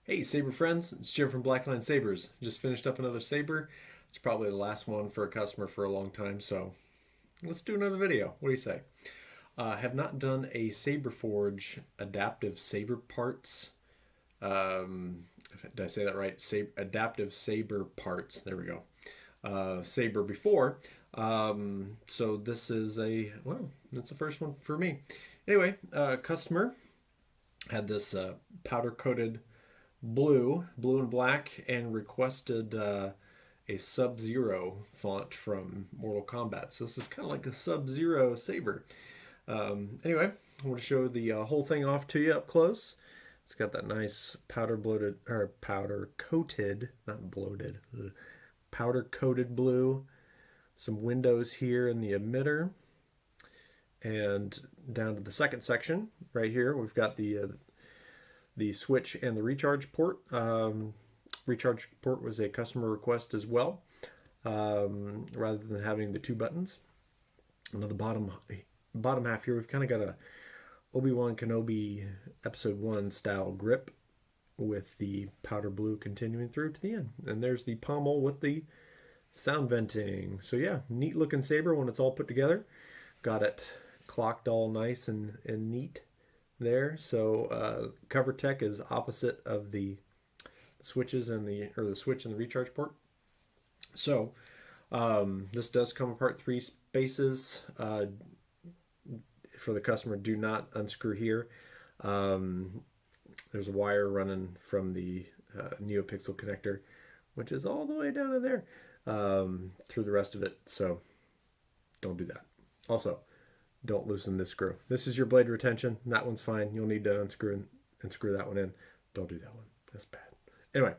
Hey Saber friends, it's Jim from Blackline Sabers. Just finished up another Saber. It's probably the last one for a customer for a long time, so let's do another video. What do you say? Have not done a Saberforge adaptive saber parts. Um, did I say that right? Adaptive saber parts. There we go. Saber before. So this is that's the first one for me. Anyway, customer had this powder coated blue and black, and requested a Sub-Zero font from Mortal Kombat. So this is kind of like a Sub-Zero saber. Anyway, I want to show the whole thing off to you up close. It's got that nice powder coated, not bloated, powder coated blue. Some windows here in the emitter, and down to the second section right here, we've got the switch and the recharge port. Recharge port was a customer request as well, rather than having the two buttons. And on the bottom half here, we've kind of got a Obi-Wan Kenobi Episode 1 style grip with the powder blue continuing through to the end. And there's the pommel with the sound venting. So yeah, neat looking saber when it's all put together. Got it clocked all nice and neat there. So cover tech is opposite of the switches and the switch and the recharge port. So this does come apart three spaces. For the customer, do not unscrew here. There's a wire running from the Neopixel connector, which is all the way down to there, through the rest of it. So don't do that. Also, don't loosen this screw. This is your blade retention. That one's fine. You'll need to unscrew and screw that one in. Don't do that one. That's bad. Anyway,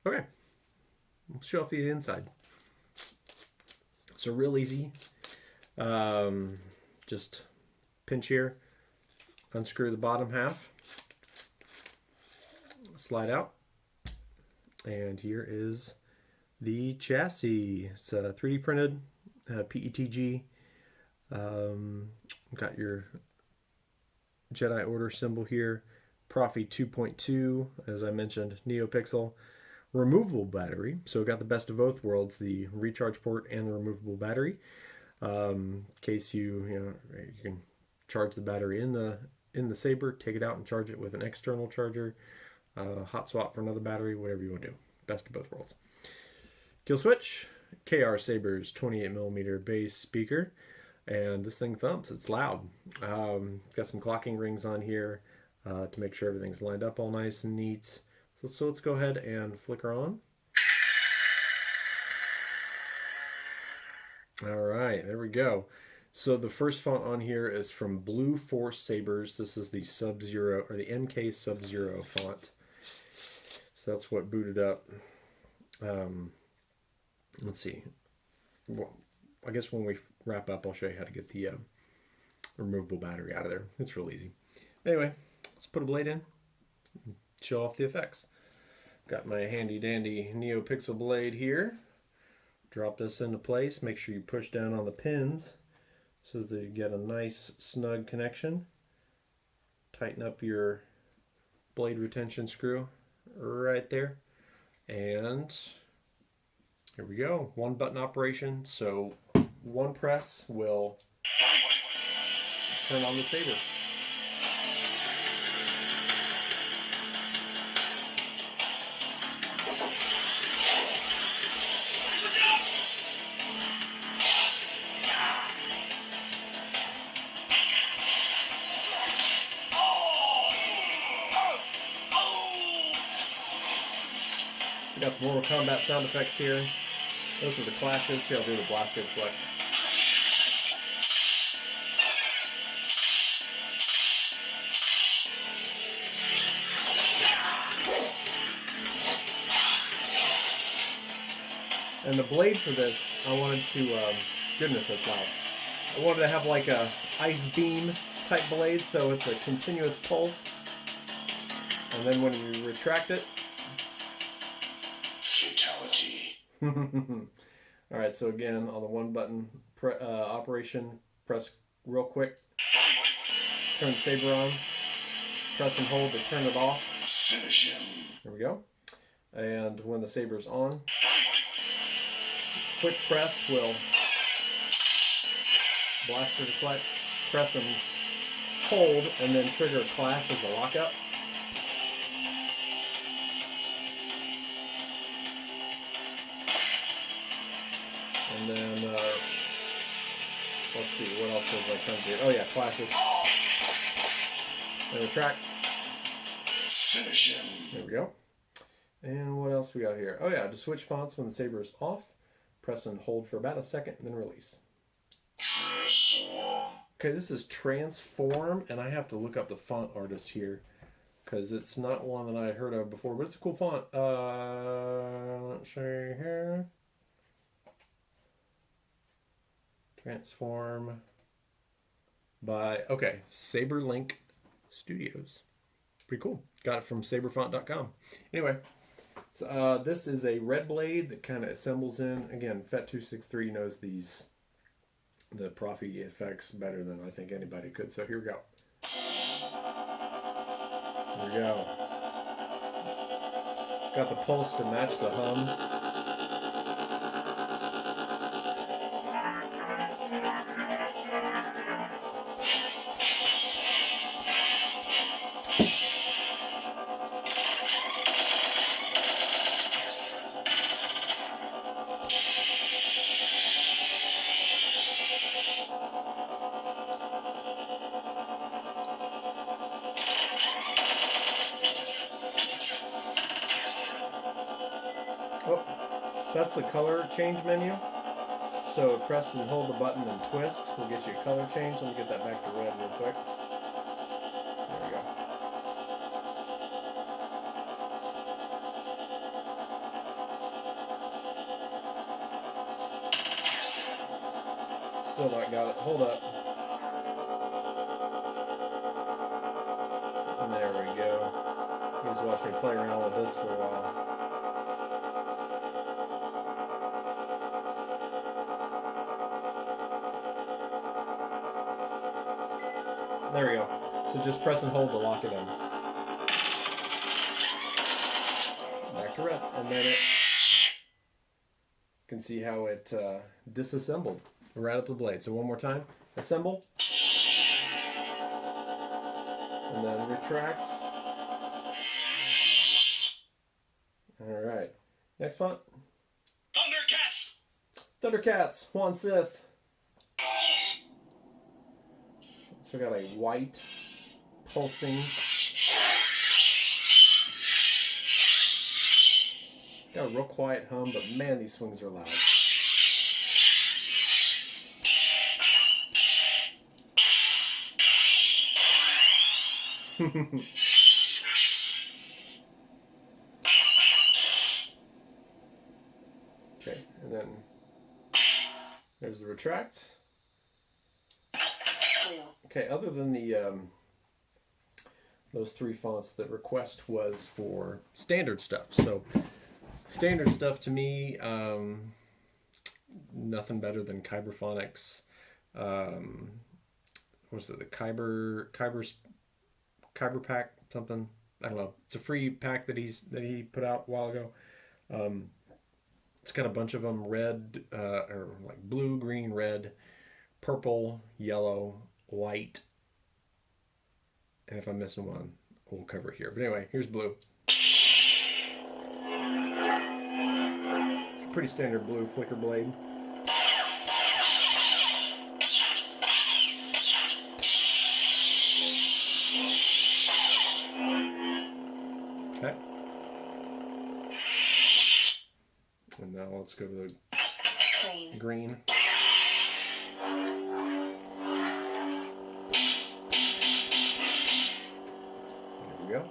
okay. We'll show off the inside. So real easy. Just pinch here, unscrew the bottom half, slide out, and here is the chassis. It's 3D printed, PETG. Got your Jedi Order symbol here. Proffie 2.2, as I mentioned, Neopixel. Removable battery, so got the best of both worlds, the recharge port and the removable battery. In case you can charge the battery in the Saber, take it out and charge it with an external charger, hot swap for another battery, whatever you want to do. Best of both worlds. Kill switch, KR Sabers 28mm bass speaker, and this thing thumps. It's loud. Got some clocking rings on here to make sure everything's lined up all nice and neat. So let's go ahead and flicker on. All right, there we go. So the first font on here is from Blue Force Sabers. This is the Sub-Zero, or the MK Sub-Zero font. So that's what booted up. Let's see. Well, I guess when we wrap up, I'll show you how to get the removable battery out of there. It's real easy. Anyway, let's put a blade in, show off the effects. Got my handy dandy Neopixel blade here. Drop this into place. Make sure you push down on the pins so that you get a nice snug connection. Tighten up your blade retention screw right there. And here we go. One button operation. So one press will turn on the Saber. We got the Mortal Kombat sound effects here. Those are the clashes. Here, I'll do the blast flex. And the blade for this, I wanted to, goodness, that's loud. I wanted to have like a ice beam type blade, so it's a continuous pulse. And then when you retract it, fatality. Alright, so again, on the one button operation, press real quick, turn the Saber on, press and hold to turn it off. Finish him. There we go. And when the saber's on, quick press will blaster deflect, press and hold, and then trigger a clash as a lockup. And then, let's see, what else was I trying to do? Oh yeah, clashes. And retract. Finish him. There we go. And what else we got here? Oh yeah, to switch fonts when the saber is off, press and hold for about a second, and then release. Okay, this is Transform, and I have to look up the font artist here, because it's not one that I had heard of before, but it's a cool font. Let's see here. Transform by, okay, SaberLink Studios. Pretty cool. Got it from saberfont.com. Anyway, so this is a red blade that kind of assembles in. Again, FET263 knows the Proffie effects better than I think anybody could. So here we go. Here we go. Got the pulse to match the hum. Oh, so that's the color change menu. So press and hold the button and twist will get you a color change. Let me get that back to red real quick. There we go. Still not got it. Hold up. And there we go. You just watch me play around with this for a while. There we go. So just press and hold to lock it in. Back to red. And then you can see how it disassembled right up the blade. So one more time. Assemble. And then retract. Alright. Next font. Thundercats. Thundercats. Juan Sith. So got a white pulsing. Got a real quiet hum, but man, these swings are loud. Okay, and then there's the retract. Okay, other than the those three fonts, the request was for standard stuff. So standard stuff to me, nothing better than Kyberphonics. What's it? The Kyber pack something. I don't know. It's a free pack that he put out a while ago. It's got a bunch of them: red, or like blue, green, red, purple, yellow, white, and if I'm missing one, we'll cover it here. But anyway, here's blue. Pretty standard blue flicker blade. Okay. And now let's go to the green. Go.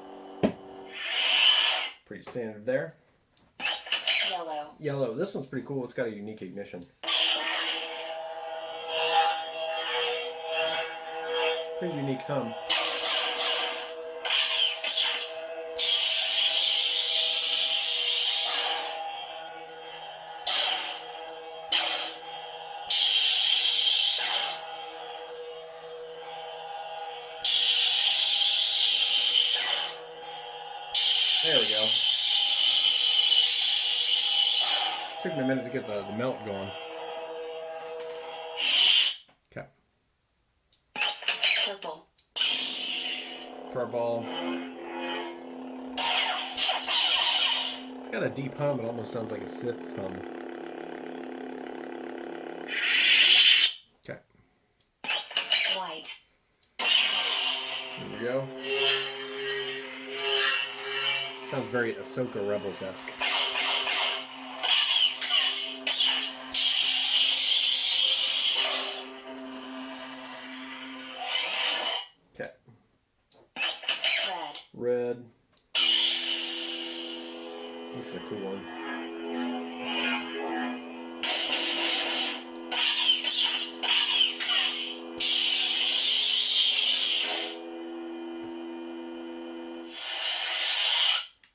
Pretty standard there. Yellow. Yellow. This one's pretty cool. It's got a unique ignition. Pretty unique hum. There we go. Took me a minute to get the melt going. Okay. Purple. Purple. It's got a deep hum. It almost sounds like a Sith hum. Okay. White. There we go. Sounds very Ahsoka Rebels-esque. Okay. Red. Red. This is a cool one.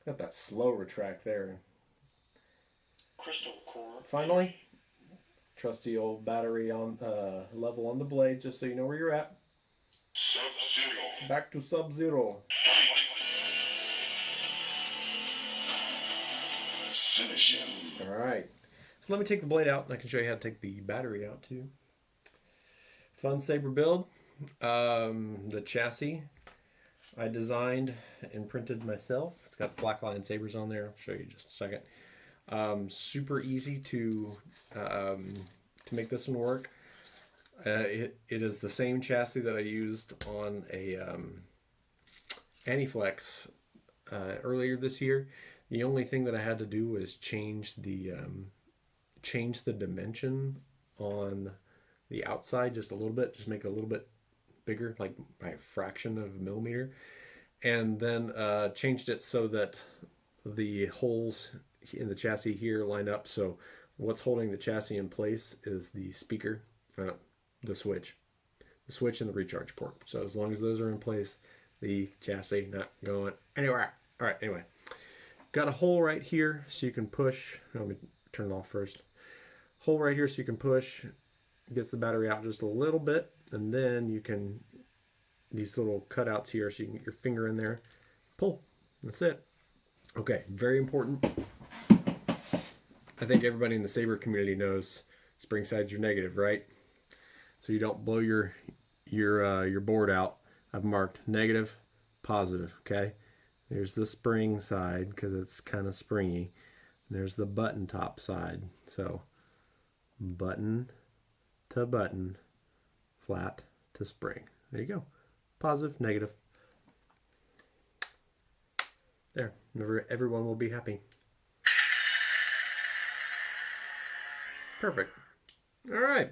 Got that slow retract there. Crystal core. Finally, trusty old battery on level on the blade, just so you know where you're at. Sub-Zero. Back to Sub-Zero. Finish him. All right. So let me take the blade out, and I can show you how to take the battery out too. Fun Saber build. The chassis I designed and printed myself. It's got Blackline Sabers on there. I'll show you in just a second. Super easy to make this one work. It is the same chassis that I used on a Aniflex earlier this year. The only thing that I had to do was change the dimension on the outside just a little bit, just make it a little bit bigger, like by a fraction of a millimeter, and then changed it so that the holes in the chassis here line up. So what's holding the chassis in place is the speaker, the switch and the recharge port. So as long as those are in place, the chassis not going anywhere. All right, anyway, got a hole right here so you can push. Let me turn it off first. Hole right here so you can push. Gets the battery out just a little bit, and then you can, these little cutouts here so you can get your finger in there, pull. That's it. Okay, very important. I think everybody in the Saber community knows spring sides are negative, right? So you don't blow your board out. I've marked negative, positive. Okay, there's the spring side because it's kind of springy. There's the button top side. So button to button, flat to spring. There you go. Positive, negative. There. Everyone will be happy. Perfect. All right.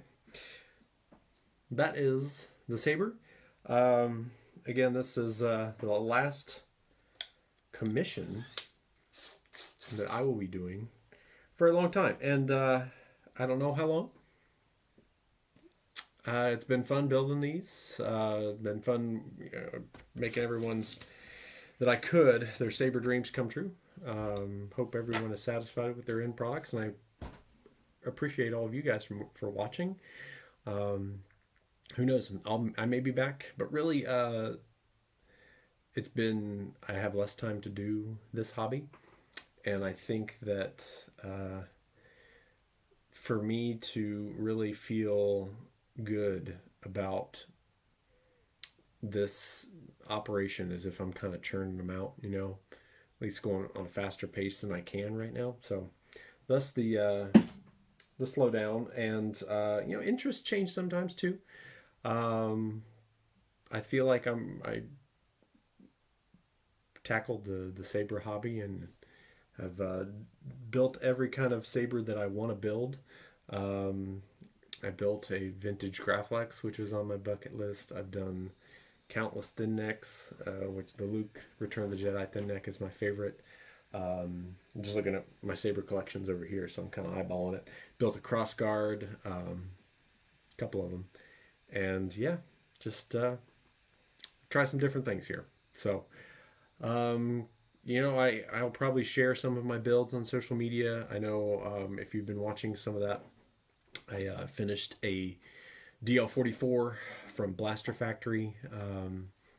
That is the Saber. Again, this is the last commission that I will be doing for a long time. And I don't know how long. It's been fun building these. Been fun making everyone's, that I could, their Saber dreams come true. Hope everyone is satisfied with their end products, and I appreciate all of you guys for watching. Who knows? I may be back, but really, I have less time to do this hobby, and I think that for me to really feel good about this operation is if I'm kind of churning them out, you know, at least going on a faster pace than I can right now. So thus the slowdown, and you know, interests change sometimes too. I feel like I tackled the Saber hobby and have built every kind of Saber that I want to build. I built a vintage Graflex, which was on my bucket list. I've done countless thin necks, which the Luke Return of the Jedi thin neck is my favorite. I'm just looking at my Saber collections over here, so I'm kind of eyeballing it. Built a cross guard, a couple of them. And yeah, just try some different things here. So, you know, I'll probably share some of my builds on social media. I know if you've been watching some of that, I finished a DL44 from Blaster Factory.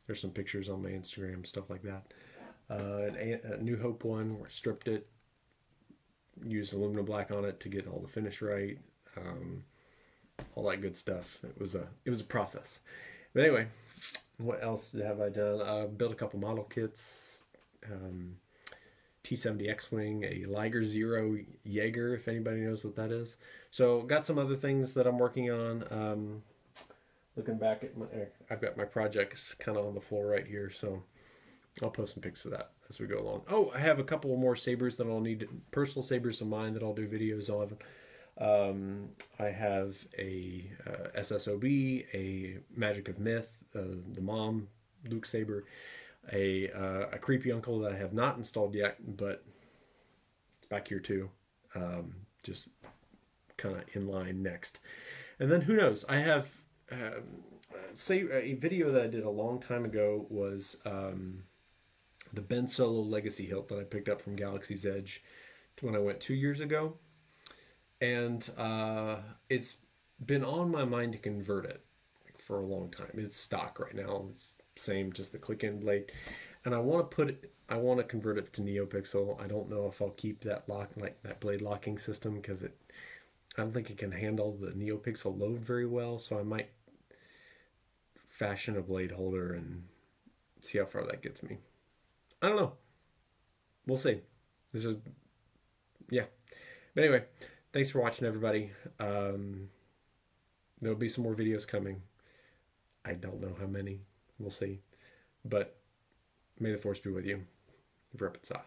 There's some pictures on my Instagram, stuff like that. A New Hope one where I stripped it, used aluminum black on it to get all the finish right, all that good stuff. It was a process. But anyway, what else have I done? Built a couple model kits. T-70 X-Wing, a Liger Zero Jaeger, if anybody knows what that is. So got some other things that I'm working on. Looking back at I've got my projects kind of on the floor right here, so I'll post some pics of that as we go along. Oh, I have a couple more sabers that I'll need, personal sabers of mine that I'll do videos on. I have a SSOB, a Magic of Myth, the Mom Luke Saber, a creepy uncle that I have not installed yet, but it's back here too. Just kind of in line next. And then who knows? I have a video that I did a long time ago was the Ben Solo Legacy Hilt that I picked up from Galaxy's Edge when I went 2 years ago. And it's been on my mind to convert it for a long time. It's stock right now. It's same, just the click-in blade. And I want to convert it to Neopixel. I don't know if I'll keep that that blade locking system because I don't think it can handle the Neopixel load very well. So I might fashion a blade holder and see how far that gets me. I don't know. We'll see. Yeah. But anyway, thanks for watching, everybody. There'll be some more videos coming. I don't know how many. We'll see. But may the force be with you. Vrepetsa.